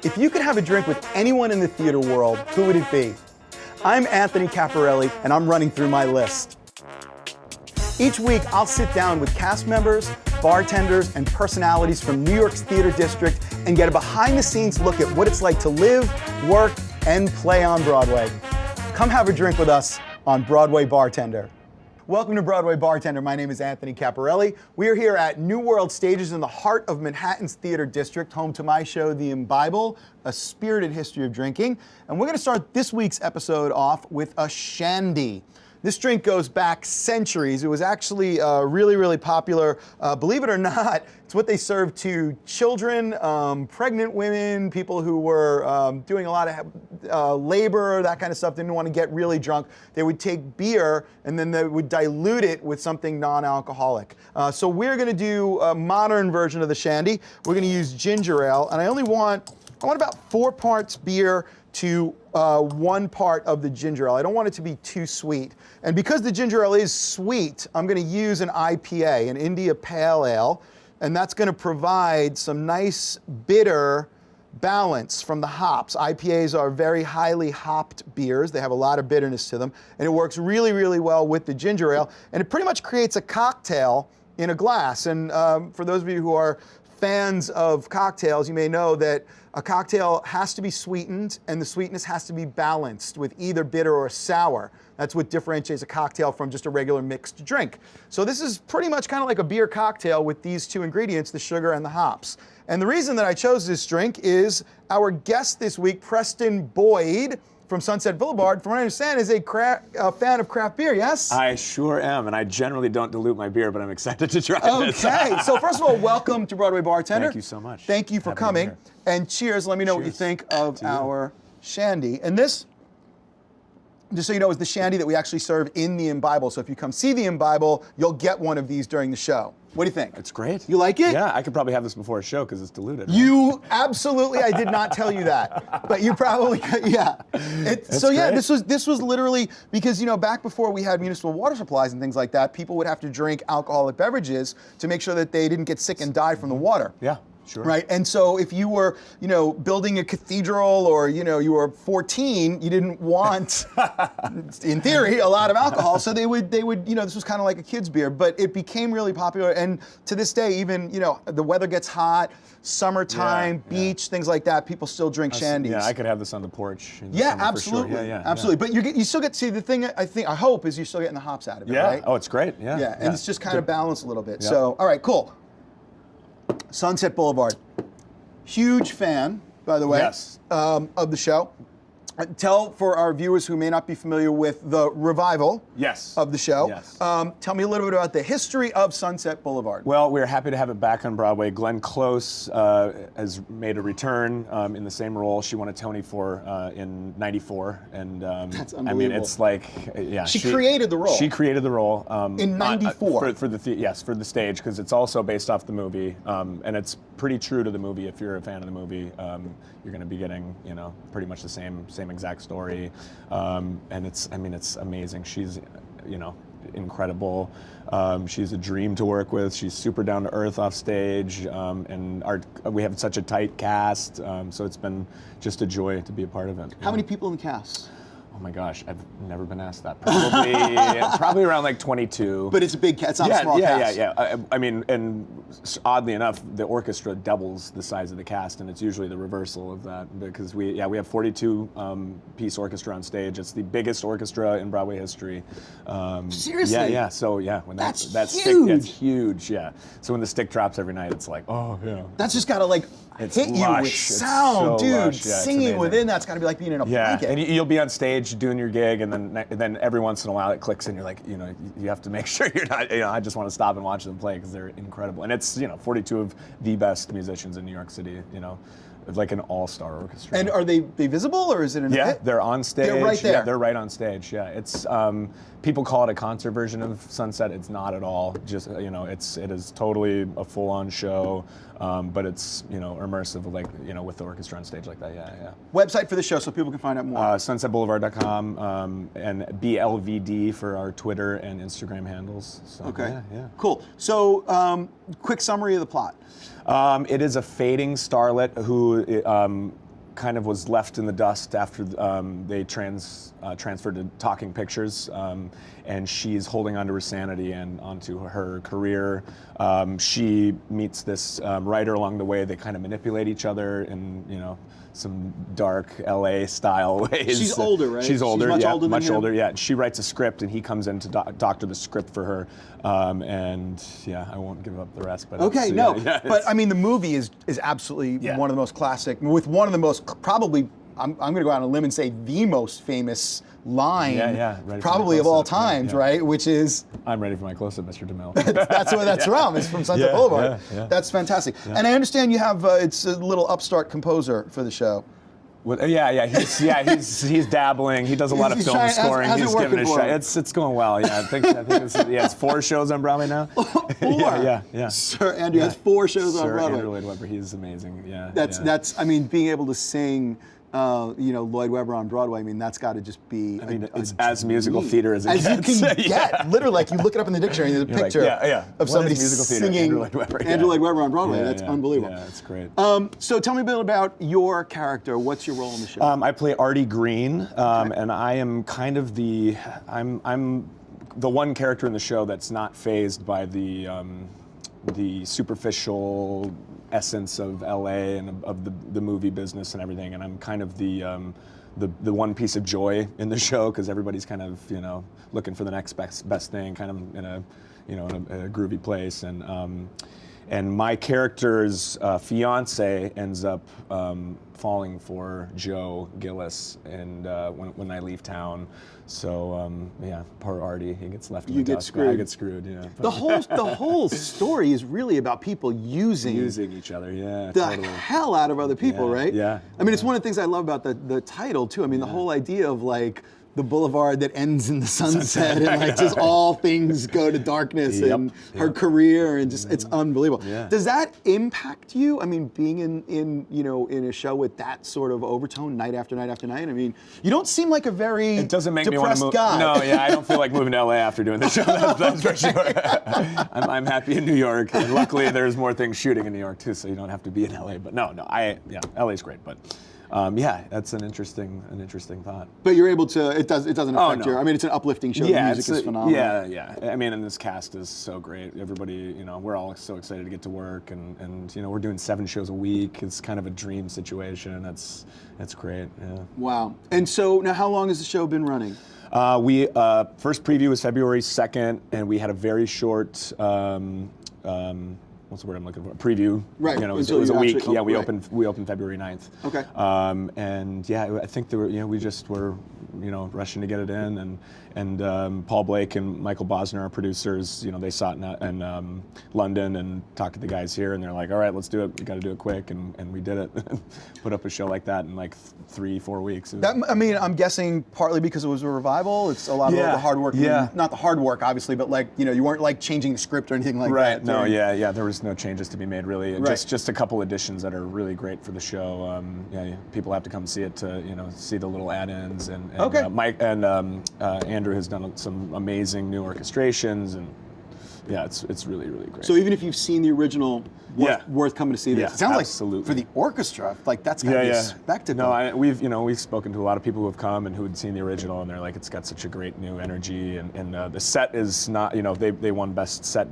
If you could have a drink with anyone in the theater world, who would it be? I'm Anthony Caporale, and I'm running through my list. Each week, I'll sit down with cast members, bartenders, and personalities from New York's theater district and get a behind-the-scenes look at what it's like to live, work, and play on Broadway. Come have a drink with us on Broadway Bartender. Welcome to Broadway Bartender. My name is Anthony Caporale. We are here at New World Stages in the heart of Manhattan's theater district, home to my show, The Imbible, A Spirited History of Drinking. And we're going to start this week's episode off with a shandy. This drink goes back centuries. It was actually really popular. Believe it or not, it's what they served to children, pregnant women, people who were doing a lot of labor, that kind of stuff, didn't want to get really drunk. They would take beer and then they would dilute it with something non-alcoholic. So we're going to do a modern version of the shandy. We're going to use ginger ale, and I want about 4 parts beer to 1 part of the ginger ale. I don't want it to be too sweet. And because the ginger ale is sweet, I'm going to use an IPA, an India Pale Ale, and that's going to provide some nice bitter balance from the hops. IPAs are very highly hopped beers. They have a lot of bitterness to them, and it works really well with the ginger ale, and it pretty much creates a cocktail in a glass. And for those of you who are fans of cocktails, you may know that a cocktail has to be sweetened, and the sweetness has to be balanced with either bitter or sour. That's what differentiates a cocktail from just a regular mixed drink. So this is pretty much kind of like a beer cocktail with these 2 ingredients, the sugar and the hops. And the reason that I chose this drink is our guest this week, Preston Boyd from Sunset Boulevard, from what I understand, is a fan of craft beer, yes? I sure am, and I generally don't dilute my beer, but I'm excited to try this. Okay, so first of all, welcome to Broadway Bartender. Thank you so much. Thank you for coming. And cheers, let me know what you think of our shandy. And this, just so you know, is the shandy that we actually serve in the Imbible. So if you come see the Imbible, you'll get one of these during the show. What do you think? It's great. You like it? Yeah, I could probably have this before a show because it's diluted. Right? You absolutely, I did not tell you that, but you probably, yeah. So yeah, great. this was literally, because back before we had municipal water supplies and things like that, people would have to drink alcoholic beverages to make sure that they didn't get sick and die from the water. Yeah. Sure. Right, and so if you were, building a cathedral, or you were 14, you didn't want, in theory, a lot of alcohol. So they would, this was kind of like a kid's beer, but it became really popular. And to this day, even the weather gets hot, summertime, beach, things like that, people still drink shandies. Yeah, I could have this on the porch. Yeah, absolutely. For sure. Absolutely. But you still get, see, the thing I hope is you're still getting the hops out of it, right? Oh, it's great. Yeah. Yeah, and it's just kind of balanced a little bit. So, all right, cool. Sunset Boulevard. Huge fan, by the way, yes. Of the show. Tell, for our viewers who may not be familiar with the revival of the show, tell me a little bit about the history of Sunset Boulevard. Well, we're happy to have it back on Broadway. Glenn Close has made a return in the same role she won a Tony for in '94. And that's unbelievable. I mean, it's like, She created the role. She created the role. In '94. For the stage, because it's also based off the movie. And it's pretty true to the movie. If you're a fan of the movie, you're going to be getting, pretty much the same exact story, and it's amazing. She's, incredible. She's a dream to work with. She's super down to earth off stage, and we have such a tight cast. So it's been just a joy to be a part of it. How many people in the cast? Oh my gosh, I've never been asked that. Probably around like 22. But it's a big cast. It's not a small cast. Yeah. I mean, and oddly enough, the orchestra doubles the size of the cast, and it's usually the reversal of that, because we have 42 piece orchestra on stage. It's the biggest orchestra in Broadway history. Seriously? Yeah. So when that's huge. Stick, it's huge. Yeah. So when the stick drops every night, it's like, oh yeah. That's just gotta it's hit lush. You with sound, so dude. Lush. Yeah, singing within that's gotta be like being in a blanket. And you'll be on stage doing your gig, and then every once in a while it clicks, and you're like, you have to make sure you're not. I just want to stop and watch them play because they're incredible. And it's 42 of the best musicians in New York City. Like an all-star orchestra. And are they visible, or is it an Yeah, they're on stage. They're right there. Yeah, they're right on stage. Yeah, it's people call it a concert version of Sunset. It's not at all. Just it is totally a full-on show, but it's immersive, with the orchestra on stage like that. Yeah. Website for the show so people can find out more. SunsetBoulevard.com and BLVD for our Twitter and Instagram handles. So, okay. Yeah. Cool. So, quick summary of the plot. It is a fading starlet who kind of was left in the dust after they transferred to Talking Pictures, and she's holding onto her sanity and onto her career. She meets this writer along the way. They kind of manipulate each other in, some dark LA style ways. She's older, right? She's older, much yeah, older than much him? older, yeah. She writes a script, and he comes in to doctor the script for her, and yeah, I won't give up the rest. But Okay, it's, no, yeah, but I mean, the movie is absolutely one of the most classic, with one of the most, probably, I'm going to go out on a limb and say the most famous line, probably of all times, right? Which is, I'm ready for my close-up, Mr. DeMille. that's where that's from. It's from Sunset Boulevard. Yeah. That's fantastic. Yeah. And I understand you have it's a little upstart composer for the show. Well, he's dabbling. He does a lot of film scoring. He's giving it a shot. It's going well. Yeah, I think it's 4 shows on Broadway now. 4. Yeah. Sir Andrew has 4 shows on Broadway. Andrew Lloyd Webber, he's amazing. Yeah. That's. I mean, being able to sing. Lloyd Webber on Broadway. I mean, that's got to just be. It's as musical theater as it gets. As you can get. Literally, like you look it up in the dictionary, and there's a picture of somebody singing Andrew Lloyd Webber. Andrew Lloyd Webber on Broadway. That's unbelievable. Yeah, it's great. So tell me a bit about your character. What's your role in the show? I play Artie Green, and I am kind of I'm the one character in the show that's not fazed by the superficial essence of LA and of the movie business and everything, and I'm kind of the one piece of joy in the show because everybody's kind of looking for the next best thing, kind of in a in a groovy place, and my character's fiance ends up falling for Joe Gillis, and when I leave town. So poor Artie, he gets left in the dust. Screwed. I get screwed. Yeah. The whole story is really about people using each other. Yeah. The hell out of other people, right? Yeah. I mean, it's one of the things I love about the title too. I mean, the whole idea of like the boulevard that ends in the sunset and like just all things go to darkness and her career and just it's unbelievable. Yeah. Does that impact you? I mean, being in a show with that sort of overtone night after night after night. I mean, you don't seem like a very it doesn't make me want to move. Guy. No, I don't feel like moving to LA after doing the show. That's for sure. I'm happy in New York, and luckily there's more things shooting in New York too, so you don't have to be in LA. But LA's great, but. That's an interesting thought. But you're able to. It doesn't affect your. I mean, it's an uplifting show. The music is phenomenal. Yeah. I mean, and this cast is so great. Everybody, we're all so excited to get to work, and we're doing 7 shows a week. It's kind of a dream situation. It's great. Yeah. Wow. And so now, how long has the show been running? We first preview was February 2nd, and we had a very short. What's the word I'm looking for? Preview. Right. It was a week. We opened February 9th. Okay. I think there were, we just were, rushing to get it in, and Paul Blake and Michael Bosner, our producers, they saw it in London and talked to the guys here, and they're like, all right, let's do it. We got to do it quick, and we did it. Put up a show like that in like 3-4 weeks. I'm guessing partly because it was a revival. It's a lot of the hard work. Not the hard work, obviously, but like you weren't like changing the script or anything like that. Right. No. Yeah. There was no changes to be made really. Right. Just a couple additions that are really great for the show. People have to come see it to see the little add-ins and Mike and Andrew has done some amazing new orchestrations, and it's really great. So even if you've seen the original, worth coming to see this. It sounds absolutely. Like for the orchestra, like that's gotta be a spectacle. No, we've spoken to a lot of people who have come and who had seen the original, and they're like, it's got such a great new energy, and the set is not, they won best set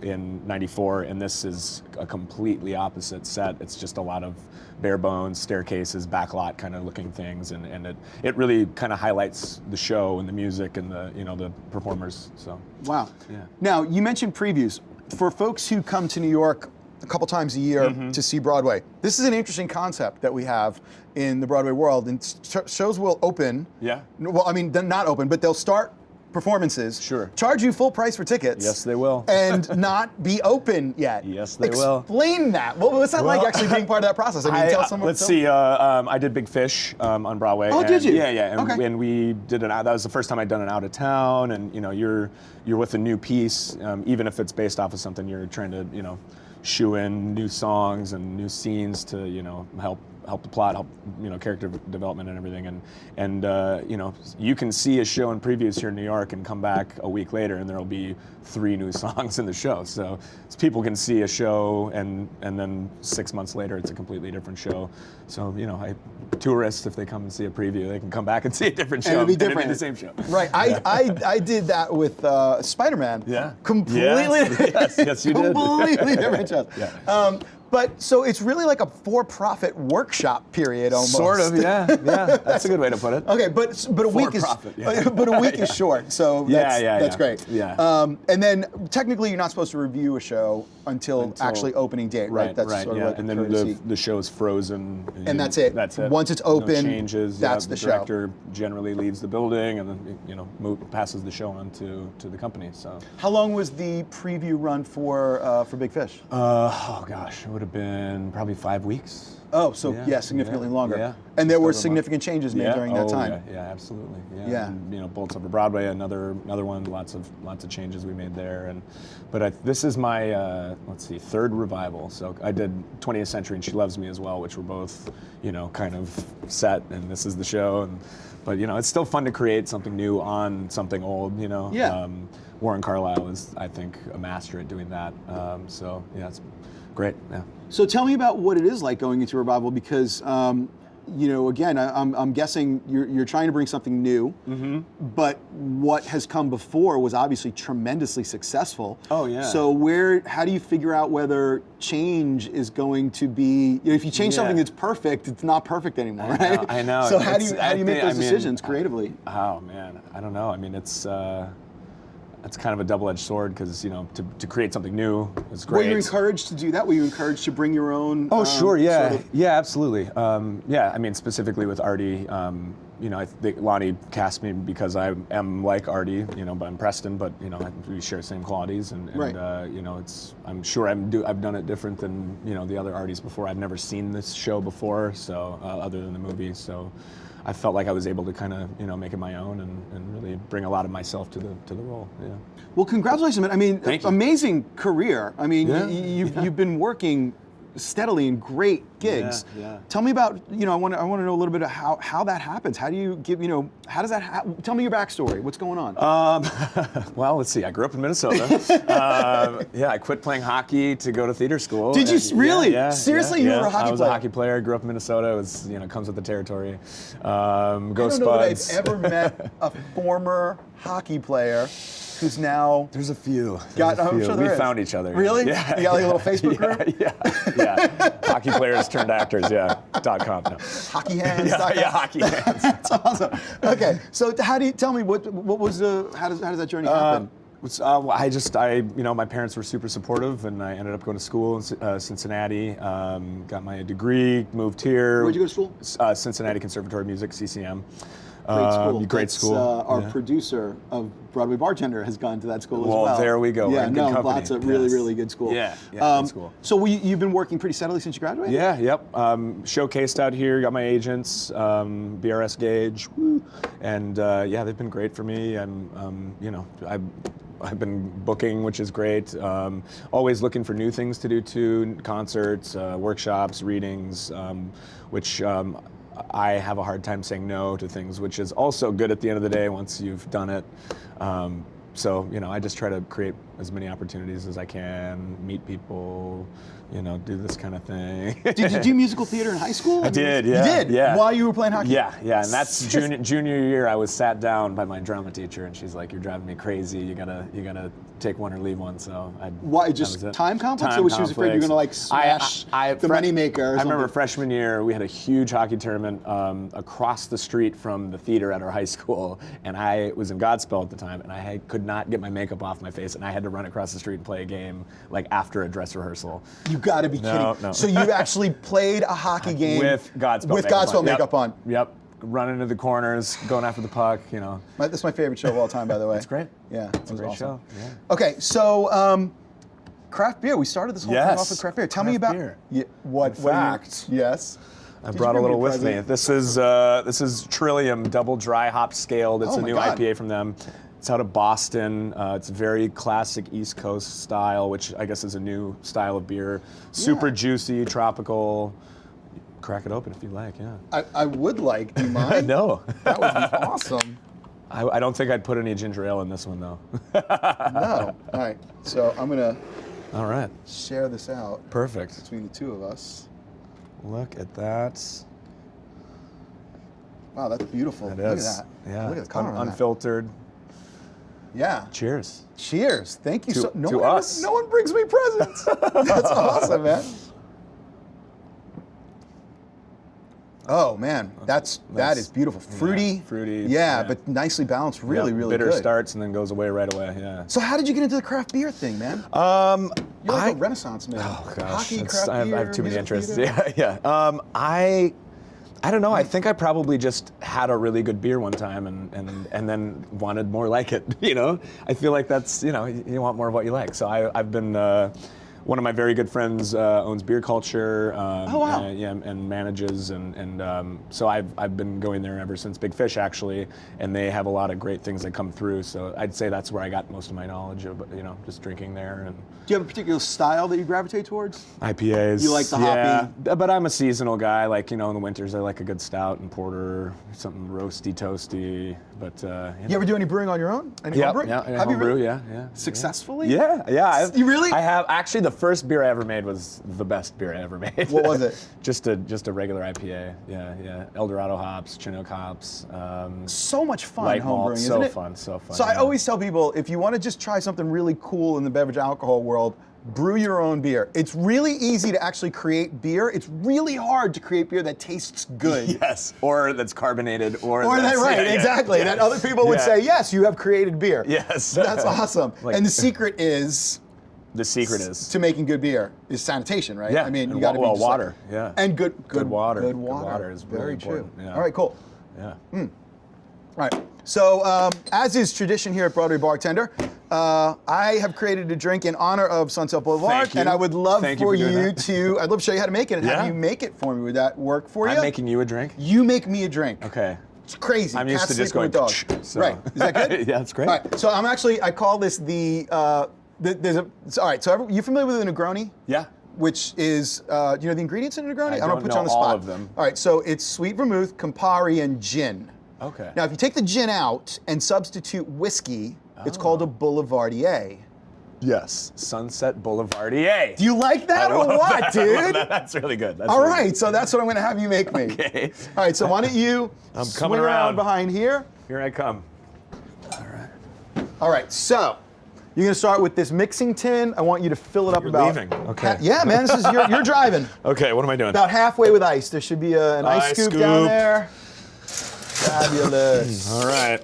in '94, and this is a completely opposite set. It's just a lot of bare bones, staircases, backlot kind of looking things, and it really kind of highlights the show and the music and the performers. So wow. Yeah. Now you mentioned previews for folks who come to New York a couple times a year to see Broadway. This is an interesting concept that we have in the Broadway world, and shows will open. Yeah. Well, I mean, they're not open, but they'll start performances, sure, charge you full price for tickets. Yes, they will. And not be open yet. Yes, they will. Explain that. What's that like actually being part of that process? I mean, tell someone. Let's see. I did Big Fish on Broadway. Oh, did you? Yeah. And we did that was the first time I'd done an out of town. And you're with a new piece, even if it's based off of something you're trying to shoe in new songs and new scenes to help help the plot, help character development and everything. And you can see a show in previews here in New York and come back a week later and there'll be 3 new songs in the show. So people can see a show and then 6 months later it's a completely different show. So tourists, if they come and see a preview, they can come back and see a different show. And it'll be different. And it'll be the same show. Right. I did that with Spider-Man. Yeah. Completely. Yes, you did. Completely different shows. Yeah. But so it's really like a for-profit workshop period almost. Sort of, yeah. That's a good way to put it. Okay, but a week is but a week is short, so that's great. Yeah. And then technically you're not supposed to review a show until actually opening date, right? That's sort of like and then the show is frozen. And that's it. That's it. Once it's open, no changes. That's the show. The director generally leaves the building and then passes the show on to the company. So. How long was the preview run for Big Fish? Oh gosh, it would have been probably 5 weeks. Oh, so significantly longer. Yeah. And there were significant changes made during that time. Yeah, absolutely. Yeah. And, Bolts Over Broadway, another one. Lots of changes we made there. But this is my third revival. So I did 20th Century and She Loves Me as well, which were both kind of set, and this is the show. But it's still fun to create something new on something old. Yeah. Warren Carlyle is, I think, a master at doing that. So it's great. Yeah. So tell me about what it is like going into revival, because again, I'm guessing you're trying to bring something new, but what has come before was obviously tremendously successful. Oh yeah. So how do you figure out whether change is going to be, if you change something that's perfect, it's not perfect anymore, right? I know. So how do you make those decisions creatively? Oh man, I don't know. I mean, it's kind of a double-edged sword because to create something new is great. Were you encouraged to do that? Were you encouraged to bring your own? Oh sure, yeah, sort of... yeah, absolutely. I mean, specifically with Artie, I think Lonnie cast me because I am like Artie, but I'm Preston, but we share the same qualities, and right. I'm sure I've done it different than the other Arties before. I've never seen this show before, so other than the movie, so. I felt like I was able to kind of, make it my own and really bring a lot of myself to the role. Yeah. Well, congratulations, man. I mean, amazing career. I mean, yeah. you've been working steadily in great gigs. Yeah. Tell me about, I want to know a little bit of how that happens. How do you give, how does that happen? Tell me your backstory. What's going on? Well, let's see. I grew up in Minnesota. I quit playing hockey to go to theater school. Did you really? Yeah, Seriously, you were a hockey player? I was a hockey player. Grew up in Minnesota. It was, comes with the territory. Go I don't know Spuds. that I've ever met a former hockey player who's now There's a few. I'm sure there we is. found each other. Really? Yeah. You got like a little Facebook group? Yeah. Hockey players turned actors. Yeah. .com. No. Hockey hands. Yeah. Hockey hands. That's awesome. Okay, so tell me what was how does that journey happen? My parents were super supportive, and I ended up going to school in Cincinnati. Got my degree, moved here. Where'd you go to school? Cincinnati Conservatory of Music, CCM. Great school. Great school. Our producer of Broadway Bartender has gone to that school as well. Well, there we go. Yeah, We're in good company. Lots of really good school. Yeah, good school. So you've been working pretty steadily since you graduated? Yeah, yep. Showcased out here, got my agents, BRS Gauge, and they've been great for me. I've been booking, which is great. Always looking for new things to do too, concerts, workshops, readings, which I have a hard time saying no to things, which is also good at the end of the day once you've done it. So, I just try to create as many opportunities as I can, meet people, do this kind of thing. Did you do musical theater in high school? I did, yeah. You did? Yeah. While you were playing hockey? Yeah, and that's junior year. I was sat down by my drama teacher, and she's like, "You're driving me crazy. You gotta take one or leave one." So why? Just time conflicts, or she was afraid you were gonna smash the moneymaker? I remember freshman year, we had a huge hockey tournament across the street from the theater at our high school, and I was in Godspell at the time, and I could not get my makeup off my face, and I had to run across the street and play a game after a dress rehearsal. You gotta be kidding. No. So you actually played a hockey game with Godspell makeup on. Yep. Running into the corners, going after the puck, That's my favorite show of all time, by the way. It's great. Yeah, it's a great awesome. show. Yeah. Okay, so craft beer. We started this whole thing off with craft beer. Tell me about beer. What fact. Yes. I brought a little with me. This is Trillium Double Dry Hop Scaled. It's a new IPA from them. It's out of Boston. It's very classic East Coast style, which I guess is a new style of beer. Super juicy, tropical, crack it open if you like, yeah. I would like. Do you mind? No. That would be awesome. I don't think I'd put any ginger ale in this one, though. No. All right. So I'm going to All right. share this out Perfect. between the two of us. Look at that. Wow, that's beautiful. That Look is. at that. Yeah. Look at the color on that. Unfiltered. Yeah. Cheers. Cheers. Thank you To- so much. to us. No one brings me presents. That's awesome, man. Oh man, that is beautiful. Fruity. Yeah, fruity. Yeah, Yeah. but nicely balanced. Really, Yep, really bitter good. starts and then goes away right away. Yeah. So how did you get into the craft beer thing, man? You're like a Renaissance man. Oh gosh, Hockey, it's- craft I beer, have too many music interests. theater. Yeah, yeah. I don't know. I think I probably just had a really good beer one time and then wanted more like it. You know, I feel like that's, you know, you want more of what you like. So I've been. One of my very good friends owns Beer Culture. Oh, wow. And manages, and so I've been going there ever since Big Fish, actually, and they have a lot of great things that come through. So I'd say that's where I got most of my knowledge of, you know, just drinking there. And Do you have a particular style that you gravitate towards? IPAs. You like the yeah, hoppy? but I'm a seasonal guy. Like, you know, in the winters I like a good stout and porter, something roasty, toasty. But You ever do any brewing on your own? Any yeah, homebrew? yeah, Have you homebrew, really? yeah. Successfully? Yeah, yeah. You really? I have. Actually, the first beer I ever made was the best beer I ever made. What was it? just a regular IPA. Yeah. Eldorado hops, Chinook hops. So much fun Light homebrewing, malt, isn't so it? fun, so fun. So I yeah. always tell people, if you want to just try something really cool in the beverage alcohol world, brew your own beer. It's really easy to actually create beer. It's really hard to create beer that tastes good. Yes, or that's carbonated, or Or that's, that, right, yeah, exactly. yeah. That other people would Yeah. say, yes, you have created beer. Yes. That's awesome. Like- And the secret is The secret is to making good beer is sanitation, right? Yeah, I mean, and you got to well, be just water, like, yeah. and good water. Good Good water. water is really very true. important, yeah. All right, cool. yeah. All right. So, as is tradition here at Broadway Bartender, I have created a drink in honor of Sunset Boulevard, Thank you. and I would love Thank you for for doing you that. to. I'd love to show you how to make it and have Yeah. you make it for me. Would that work for you? I'm making you a drink. You make me a drink. Okay. It's crazy. I'm used Cats to just sleeping going. with dogs. So. Right. Is that good? Yeah, that's great. All right. So I call this the. There's a. All right. So you familiar with a Negroni? Yeah. Which is, do you know the ingredients in a Negroni? I don't don't put know you on the all spot. of them. All right. So it's sweet vermouth, Campari, and gin. Okay. Now, if you take the gin out and substitute whiskey, it's called a Boulevardier. Yes. Sunset Boulevardier. Do you like that or what, dude? That's really good. That's All really right, so that's what I'm going to have you make me. Okay. All right, so why don't you I'm swing coming around around. behind here? good. Here I come. All right. All right, so you're going to start with this mixing tin. I want you to fill it up You're about. leaving. Okay. Yeah, man, this is you're driving. Okay. What am I doing? About halfway with ice. There should be an ice Ice scoop down scoop. there. Fabulous. All right.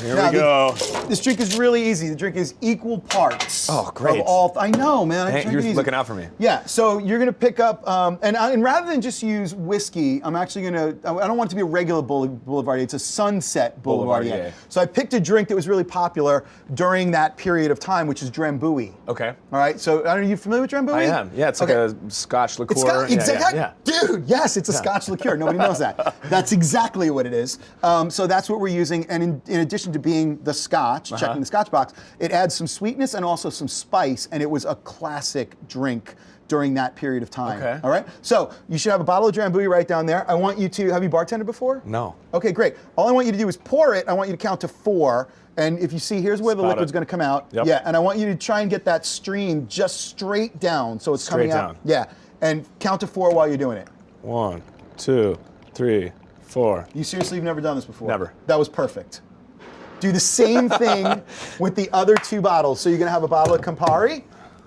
Here Now, we go. This drink is really easy. The drink is equal parts. Oh, great. Of all. I know, man. I Hey, drink you're it easy. looking out for me. Yeah. So you're gonna pick up, and rather than just use whiskey, I'm actually gonna. I don't want it to be a regular Boulevardier. It's a Sunset Boulevardier. Boulevardier. So I picked a drink that was really popular during that period of time, which is Drambuie. Okay. All right. So are you familiar with Drambuie? I am. Yeah, it's like Okay. a Scotch liqueur. It's Scotch, Yeah, exactly. yeah. Dude, yes, it's a Scotch liqueur. Nobody knows that. That's exactly what it is. So that's what we're using. And in addition to being the Scotch, checking the Scotch box, it adds some sweetness and also some spice. And it was a classic drink during that period of time. Okay. All right. So you should have a bottle of Drambuie right down there. I want you to, have you bartended before? No. Okay, great. All I want you to do is pour it. I want you to count to 4. And if you see, here's where the Spot liquid's it. going to come out. Yep. Yeah, and I want you to try and get that stream just straight down, so it's coming Straight out. down. Yeah, and count to 4 while you're doing it. 1, 2, 3, 4. You seriously have never done this before? Never. That was perfect. Do the same thing with the other 2 bottles. So you're going to have a bottle of Campari.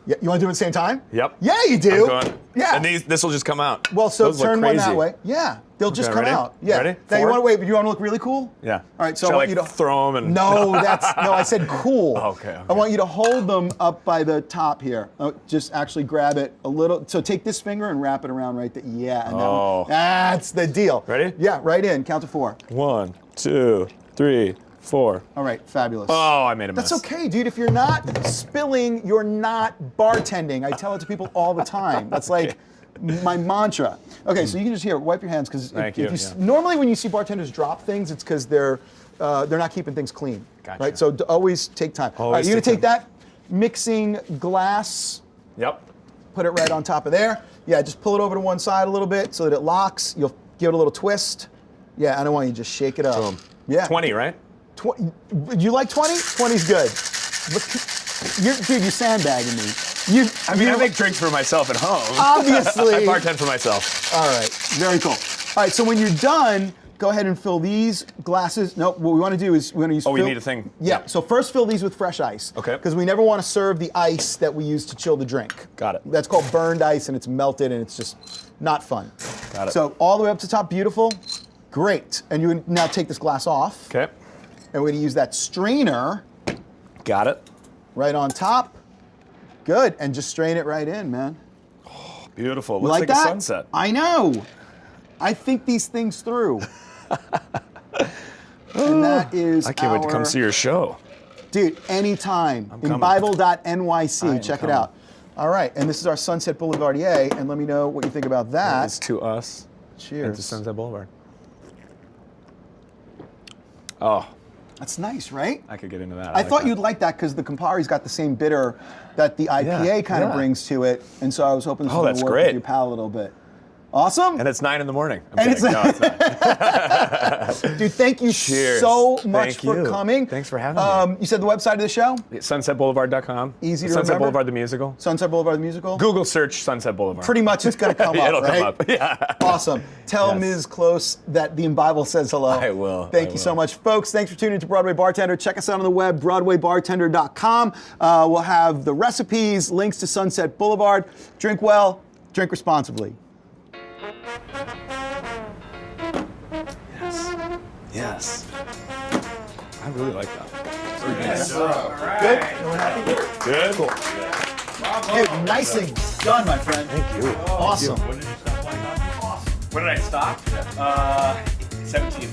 Yeah, you want to do it at the same time? Yep. Yeah, you do. I'm going. Yeah. And this will just come out. Well, so Those look turn one that crazy. way. Yeah, they'll just Okay, come ready? out. Yeah. Ready? Now you 4? want to wait, but you want to look really cool? Yeah. All right, so Should I want I, you to throw them and No, I said cool. Okay. I want you to hold them up by the top here. Just actually grab it a little. So take this finger and wrap it around right there. Yeah. And Oh. that's the deal. Ready? Yeah, right in. Count to 4. 1, 2, 3, 4. All right, fabulous. Oh, I made a mess. That's okay, dude. If you're not spilling, you're not bartending. I tell it to people all the time. That's like my mantra. Okay, so you can just wipe your hands because Thank you, yeah. normally when you see bartenders drop things, it's because they're not keeping things clean. Gotcha. Right. So always take time. All right, Always you're gonna take take that mixing glass, Yep. put it right on top of there. Yeah, just pull it over to one side a little bit so that it locks. You'll give it a little twist. Yeah, I don't want you to just shake it up. Boom. Yeah. 20, right? You like 20? 20's good. Dude, you're sandbagging me. I make drinks for myself at home. Obviously. I bartend for myself. All right, very cool. All right, so when you're done, go ahead and fill these glasses. No, what we want to do is we want to use. We need a thing. Yeah. So first, fill these with fresh ice. Okay. Because we never want to serve the ice that we use to chill the drink. Got it. That's called burned ice, and it's melted, and it's just not fun. Got it. So all the way up to top, beautiful. Great. And you now take this glass off. Okay. And we're going to use that strainer. Got it. Right on top. Good. And just strain it right in, man. Beautiful. You Looks like like that? a sunset. I know. I think these things through. And that is I can't wait to come see your show. Dude, anytime. I'm coming. Imbible.nyc. Check it out. All right. And this is our Sunset Boulevardier. And let me know what you think about that. It's to us. Cheers. And to Sunset Boulevard. Oh, That's nice, right? I could get into that. I thought you'd like that because the Campari's got the same bitter that the IPA kind of brings to it. And so I was hoping this was going that's to work great. with your palate a little bit. Awesome. And it's 9 in the morning. And it's not. Dude, thank you Cheers. so much Thank for you. coming. Thanks for having me. You said the website of the show? SunsetBoulevard.com. Easy to Sunset remember? Boulevard the musical. Sunset Boulevard the musical? Google search Sunset Boulevard. Pretty much it's going to come up, It'll right? come up. Yeah. Awesome. Tell Yes. Ms. Close that the Imbible says hello. I will. Thank you so much, folks. Thanks for tuning in to Broadway Bartender. Check us out on the web, BroadwayBartender.com. We'll have the recipes, links to Sunset Boulevard. Drink well, drink responsibly. Yes. I really like that. Good? Everyone happy? Good. Cool. Dude, nicely done, my friend. Thank you. Awesome. When did I stop? 17.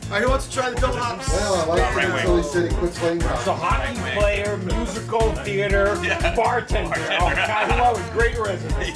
All right, who wants to try the double hops? Well, I like it until he said he quit playing hockey. So hockey player, musical theater, bartender. Oh, God, who have a great resume.